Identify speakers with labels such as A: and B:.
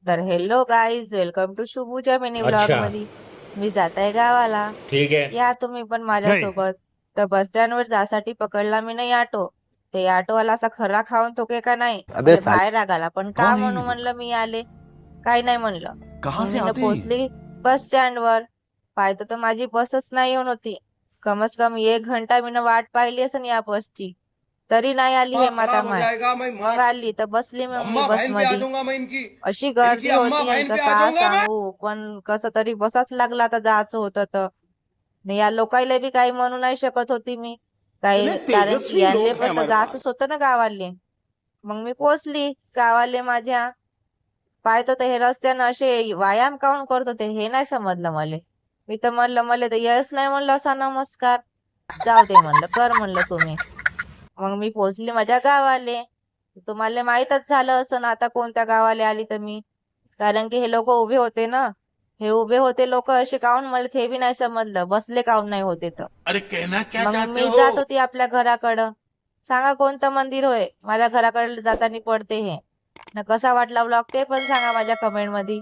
A: तर hello guys, welcome to शुभूच्या mini blog
B: अच्छा।
A: मध्ये. मी जात आहे गावाला.
B: ठीक है।
A: या तुम्ही पण
C: नहीं।
A: माझ्यासोबत. तर बस स्टँड वर जासाठी पकडला मी नाही ऑटो. ते ऑटोवाला असा खरा खाऊन तो का नाही
C: अबे
A: मला
C: साल
A: बाहेर राग आला, पण का
C: कौन है ये
A: म्हणू
C: लोग?
A: म्हणलं मी आले. काही नाही म्हणलं.
C: कहाँ
A: मग
C: से
A: मी न
C: आते हैं ये?
A: पोचली बस स्टँड वर. पाहतो तर माझी बसच नाही येऊन होती. कमस कम 1 घंटा मी वाट पाहिली असेल या बसची. तरी नाही आली हे माता
D: खराब हो
A: माय.
D: जाएगा मैं
A: मग
D: मार
A: आली तर बसली मग मी
D: अम्मा
A: बस
D: बहन पे आ
A: मध्ये.
D: जाऊंगा मैं इनकी
A: अशी
D: इनकी
A: गर्दी
D: अम्मा
A: होती
D: बहन
A: का
D: पे आ
A: का
D: जाऊंगा मैं।
A: सांगू, पण कसं तरी बसाच लागला, आता जायचं होतं तर. आणि या लोकायला बी काही म्हणू नाही शकत होती मी
C: इतने
A: काही, कारण की
C: तेजस्वी
A: यांले
C: लोग हैं
A: पण तर
C: हमारे पास।
A: जायचंच होतं ना गावाले. मग मी पोचली गावाले माझ्या. पाहतो तर हे रस्त्यानं असे व्यायाम काऊन करत होते हे नाही समजलं मला. मी तर म्हणलं मला तर यश नाही म्हणलं असा नमस्कार. जाऊ दे म्हणलं, कर म्हणलं तुम्ही. मग मी पोहोचली माझ्या गावाले. तुम्हाला माहीतच झालं असं आता कोणत्या गावाले आली तर मी. कारण की हे लोक उभे होते ना. हे उभे होते लोक असे काऊन, मला ते बी नाही समजलं, बसले काऊन नाही होते तर.
C: अरे कहना क्या
A: मग
C: चाहते
A: मी
C: हो?
A: जात होती आपल्या घराकडं. सांगा कोणतं मंदिर होय माझ्या घराकडे जाताना पडते हे. न कसा वाटला ब्लॉग ते पण सांगा माझ्या कमेंट मध्ये.